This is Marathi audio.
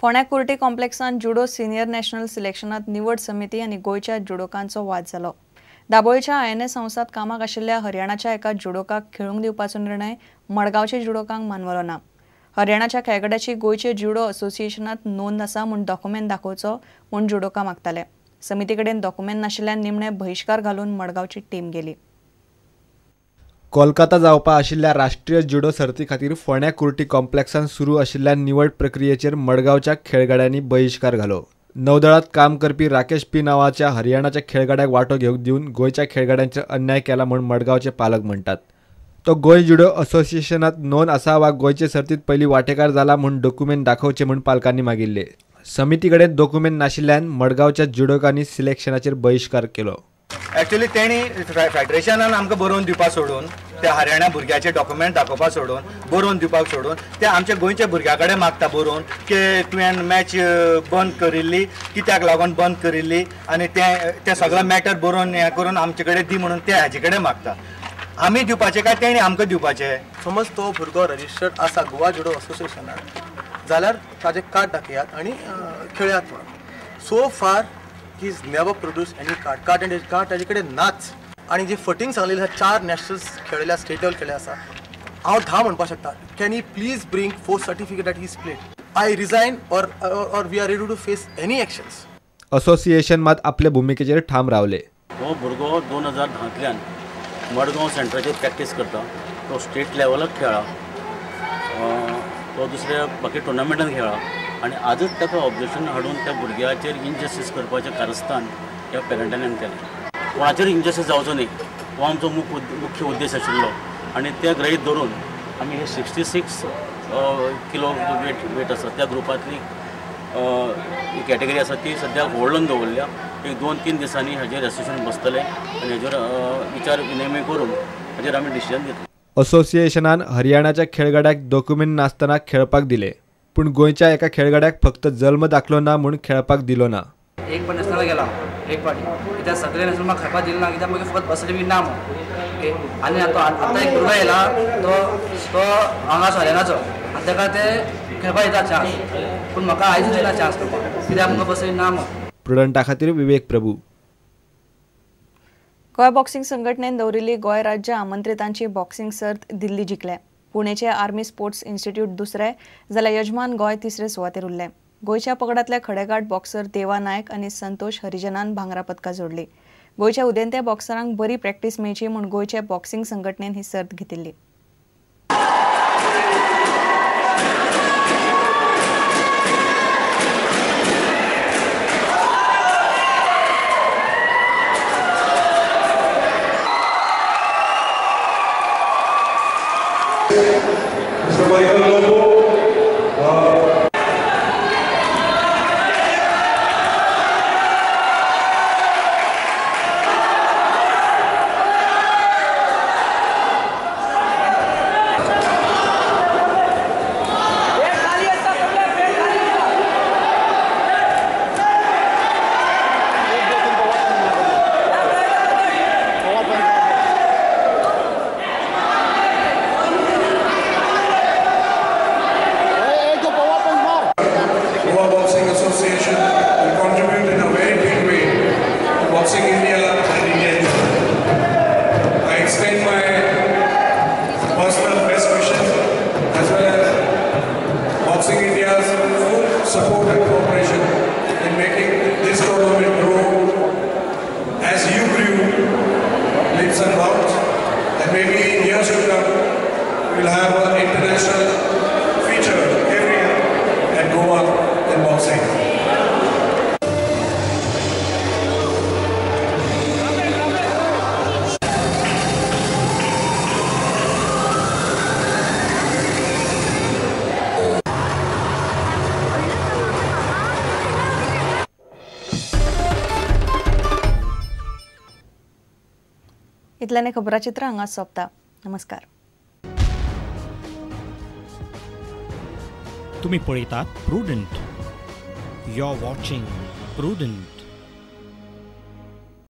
फोंड्या कुर्टी कॉम्प्लेक्सान जुडो सिनियर नॅशनल सिलेक्शनात निवड समिती आणि गोयच्या जुडोकांचो वाद जालो। दाबोळच्या आयएनएस संस्थात कामाक आशिल्ल्या हरियाणाच्या एका जुडोकाक खेळूंक दिवपाचो निर्णय मडगांवचे जुडोकांक मानवलो ना। हरियाणाच्या खेळगड्याची गोयचे जुडो असोसिएशनात नोंद आसा म्हूण डॉक्युमेंट दाखोवचो म्हूण जुडोका मागताले। समिती कडेन डॉक्युमेंट नाशिल्ल्यान निमणे बहिष्कार घालून मडगांवची टीम गेली। कोलकाता जावपा आशिल्ल्या राष्ट्रीय जुडो सर्ती खातीर फोंड्या कुर्टी कॉम्प्लेक्सान सुरू आशिल्ल्या निवड प्रक्रियेचेर मडगांवच्या खेळगड्यांनी बहिष्कार घालो। नौदळात काम करपी राकेश पी नावाच्या हरियाणाच्या खेळगड्याक वांटो घेवंक दिवन गोयच्या खेळगड्यांचेर अन्याय केला म्हूण मडगांवचे पालक म्हणटात। तो गोय जुडो असोसिएशनात नोंद आसा वा गोयचे सर्तीत पयलीं वांटेकार जाला म्हूण डॉक्युमेंट दाखोवचे म्हूण पालकांनी मागिल्ले। समिती कडेन डॉक्युमेंट नाशिल्ल्यान मडगांवच्या जुडोकांनी सिलेक्शनाचेर बहिष्कार केलो। एक्चुअली तेणी फेडरेशनान आमकां बरोवन दिवपाक सोडून त्या हरियाणा भुरग्याचे डॉक्युमेंट दाखोवपाक सोडून बरोवन दिवपाक सोडून ते आमच्या गोंयच्या भुरग्या कडेन मागता बरोवन की तुवें मॅच बंद करिल्ली कित्याक लागून बंद करिल्ली आनी ते सगळो मॅटर बरोवन हें करून आमचे कडेन दी म्हणून ते हाजे कडेन मागता। आमी दिवपाचे काय तेणी आमकां दिवपाचे। समज तो भुरगो रजिस्टर्ड आसा गोवा जुडो असोसिएशनान जाल्यार ताजें कार्ड दाखयात आनी खेळयात म्हणून। So far he is never produce any card ताजे कडेन नाच। आनी जी फटींग सांगलेली आसा 4 नॅशनल्स खेळिल्ल्या स्टेट लेवल खेळिल्ले आसा। हांव 10 म्हणपाक शकता। Can you please bring 4 certificate that he is played. I resign or we are ready to face any actions. Association मात आपले भुमिकेचेर ठाम रावले। हो भुरगो 2010तल्यान मडगांव सेंटराचेर प्रॅक्टीस करता। तो स्टेट लेवलाक खेळ्ळा, तो दुसऱ्या बाकी टुर्नामेंटान खेळ्ळा आनी आजच ताका ऑब्जेक्शन हाडून त्या भुरग्याचेर इनजस्टीस करपाचें कारस्थान ह्या पेरंटांनी केलें। कोणाचेर इनजस्टीस जावचो न्ही हो आमचो मुख्य उद्देश आशिल्लो आनी ते गृहीत धरून आमी हे 66 किलो वेट आसा त्या ग्रुपांतली ही कॅटेगरी आसा ती सद्याक होल्डून दवरल्या। एक 2-3 दिसांनी हाजेर एसोसिएशन बसतलें आनी हाजेर विचार विनिमय करून हाजेर आमी डिसिजन घेतलें। असोसिएशनान हरियाणाच्या खेळगड्याक डॉक्युमेंट नासतना खेळपाक दिले, पूण गोंयच्या एका खेळगड्याक फक्त जल्म दाखलो ना म्हूण खेळपाक दिलो ना। एक पण नॅशनल गेला एक पाटी कित्याक सगळे नॅशनल म्हाका खेळपाक दिले ना कित्याक मागीर फकत बस सर्टिफिकेट ना म्हणून। ओके आनी आतां एक भुरगो येयला तो हांगासर हरियाणाचो आनी ताका ते खेळपाक दिता चान्स, पूण म्हाका आयज दिला चान्स करपाक कित्याक म्हाका बस ना म्हणून। प्रुडंटा खातीर विवेक प्रभू। गोंय बॉक्सिंग संघटनेन दवरिल्ली गोंय राज्य आमंत्रितांची बॉक्सिंग सर्त दिल्ली जिखले। पुणेचे आर्मी स्पोर्ट्स इन्स्टिट्यूट दुसरे जाल्यार यजमान गोंय तिसरे सुवातेर उरले। गोंयच्या पगडांतले खडेगाठ बॉक्सर देवा नायक आनी संतोष हरिजनान भांगरा पदकां जोडली। गोंयच्या उदेंत्या बॉक्सरांक बरी प्रॅक्टीस मेळची म्हूण गोंयचे बॉक्सिंग संघटनेन ही सर्त घेतिल्ली। Support and cooperation in making this tournament grow as you grew leaps and bounds, and maybe in years to come we'll have an international feature every year at Goa in boxing. इतल्याने खबराचित्र हांगा सोंपता। नमस्कार। तुम्ही पळयतात Prudent. You are watching prudent.